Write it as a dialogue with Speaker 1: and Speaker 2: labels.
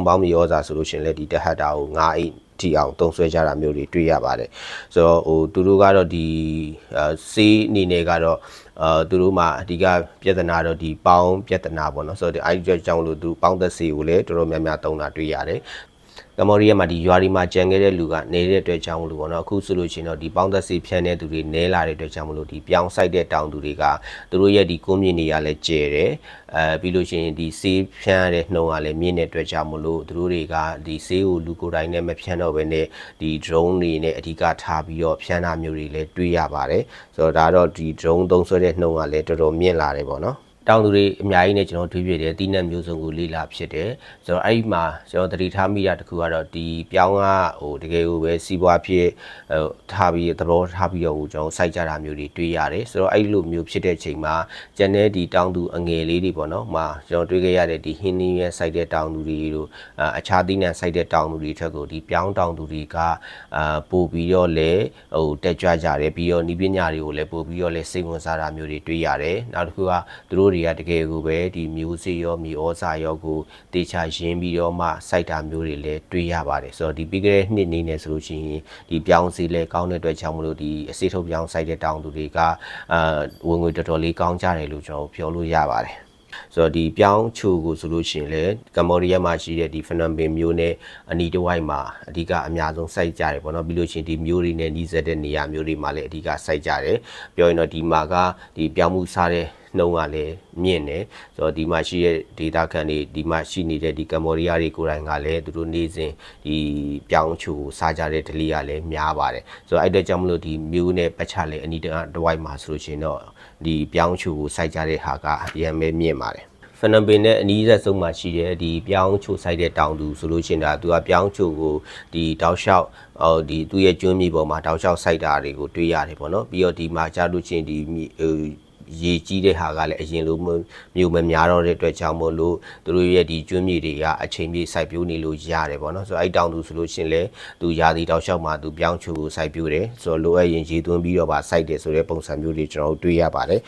Speaker 1: ပေါင်းမြေဩဇာဆိုလို့ရှိရင်လည်းဒီတဟက်တာကို9အိတ်တီအောင်သုံးဆွဲကြတာမျိုးတွေတွေ့ရပါတယ်ဆိုတော့သူတို့ကတော့ဒီစေးအနေနဲ့ကတော့သူတို့မှာအဓိကပြဿနာတော့ဒီပေါင်းပြဿနာပေါ့နော်ဆိုတော့အဲဒီကြောင့်လို့သူပေါင်းသက်စေးကိုလည်းတော်တော်များများသုံးတာတွေ့ရတယ်ကမ္ဘောဒီးယားမှာဒီရွာတွေမှာကြံခဲ့တဲ့လူကနေတဲ့အတွက်ကြောင့်မလို့ပေါ့နော်အခုဆိုလို့ရှိရင်တော့ဒီပေါင်းသက်စီဖြန်းတဲ့သူတွေနဲလာတဲ့အတွက်ကြောင့်မလို့ဒီပြောင်းဆိုင်တဲ့တောင်သူတွေကသူတို့ရဲ့ဒီကုန်းမြင့်တွေကလည်းကျဲတယ်ပြီးလို့ရှိရင်ဒီဆေးဖြန်းရတဲ့နှုံကလည်းမြင့်တဲ့အတွက်ကြောင့်မလို့သူတို့တွေကဒီဆေးကိုလူကိုယ်တိုင်နဲ့မဖြန်းတော့ဘဲနဲ့ဒီ drone တွေနဲ့အဓိကထားပြီးတော့ဖြန်းတာမျိုးတွေလည်းတွေ့ရပါတယ်ဆိုတော့ဒါတော့ဒီ drone သုံးဆွဲတဲ့နှုံကလည်းတော်တော်မြင့်လာတယ်ပေါ့နော်တောင်သူတွေအများကြီးနဲ့ကျွန်တော်တွေးပြတယ်တီးနှံမျိုးစုံကိုလေ့လာဖြစ်တယ်ဆိုတော့အဲ့ဒီမှာကျွန်တော်သတိထားမိတာတစ်ခုကတော့ဒီပြောင်းကတကယ်ကိုပဲစီးပွားဖြစ်ထားပြီးသဘောထားပြီးတော့ကျွန်တော်စိုက်ကြတာမျိုးတွေတွေ့ရတယ်ဆိုတော့အဲ့လိုမျိုးဖြစ်တဲ့ချိန်မှာကျန်တဲ့ဒီတောင်သူအငယ်လေးတွေပေါ့နော်မှာကျွန်တော်တွေ့ခဲ့ရတဲ့ဒီဟင်းနီးရဲ့စိုက်တဲ့တောင်သူတွေတို့အခြားတီးနှံစိုက်တဲ့တောင်သူတွေထက်ကိုဒီပြောင်းတောင်သူတွေကပို့ပြီးတော့လေတက်ကြွကြတယ်ပြီးတော့ဤပညာတွေကိုလည်းပို့ပြီးတော့လေစိတ်ဝင်စားတာမျိုးတွေတွေ့ရတယ်နောက်တစ်ခုကသူတို့တွေကတကယ်ကိုပဲဒီမျိုးစေ့ရောမြေဩဇာရောကိုတေချာရင်းပြီးတော့မှစိုက်တာမျိုးတွေလည်းတွေ့ရပါတယ်ဆိုတော့ဒီပြီးခဲ့တဲ့နှစ်နေနေဆိုလို့ရှိရင်ဒီပြောင်းစီလဲကောင်းတဲ့အတွက်ကြောင့်မလို့ဒီအစေထုတ်ပြောင်းစိုက်တဲ့တောင်သူတွေကဝင်ငွေတော်တော်လေးကောင်းကြတယ်လို့ကျွန်တော်ပြောလို့ရပါတယ်ဆိုတော့ဒီပြောင်းချိုကိုဆိုလို့ရှိရင်လည်းကမ္ဘောဒီးယားမှာရှိတဲ့ဒီဖနွမ်ပင်မျိုးနဲ့အနီးတစ်ဝိုက်မှာအဓိကအများဆုံးစိုက်ကြတယ်ပေါ့နော်ပြီးလို့ရှိရင်ဒီမျိုးတွေနဲ့နှီးစက်တဲ့နေရာမျိုးတွေမှာလည်းအဓိကစိုက်ကြတယ်ပြောရင်တော့ဒီမှာကဒီပြောင်းမှုစားတဲ့နှုံးကလည်းမြင့်တယ်ဆိုတော့ဒီမှာရှိတဲ့ဒေတာခန်တွေဒီမှာရှိနေတဲ့ဒီကမ္ဘောဒီးယားတွေကိုယ်တိုင်ကလည်းသူတို့နေစဉ်ဒီပြောင်းချိုကိုစားကြတဲ့ဒလီကလည်းများပါတယ်ဆိုတော့အဲ့အတွက်ကြောင့်မလို့ဒီမျိုးနဲ့ပတ်ချလဲအနီးတစ်ဝိုက်မှာဆိုလို့ရှိရင်တော့ဒီပြောင်းချိုကိုစိုက်ကြတဲ့ဟာကအရင်ပဲမြင့်ပါတယ်ဖနပင်နဲ့အနီးဆက်ဆုံးမှာရှိတဲ့ဒီပြောင်းချိုဆိုင်တဲ့တောင်သူဆိုလို့ရှိရင်ဒါသူကပြောင်းချိုကိုဒီတောက်လျှောက်ဒီသူ့ရဲ့ကျွန်းမြေပေါ်မှာတောက်လျှောက်စိုက်တာတွေကိုတွေ့ရတယ်ပေါ့နော်ပြီးတော့ဒီမှာကြားလို့ချင်းဒီရေကြီးတဲ့ဟာကလည်းအရင်လိုမျိုးမများတော့တဲ့အတွက်ကြောင့်မို့လို့သူတို့ရဲ့ဒီကျွန်းမြေတွေကအချိန်ပြည့်စိုက်ပျိုးနေလို့ရတယ်ပေါ့နော်ဆိုတော့အဲ့တောင်သူဆိုလို့ရှိရင်လည်းသူရာသီတောက်လျှောက်မှာသူပြောင်းချိုကိုစိုက်ပျိုးတယ်ဆိုတော့လိုအပ်ရင်ရေသွင်းပြီးတော့ပါစိုက်တယ်ဆိုတဲ့ပုံစံမျိုးတွေကျွန်တော်တို့တွေ့ရပါတယ်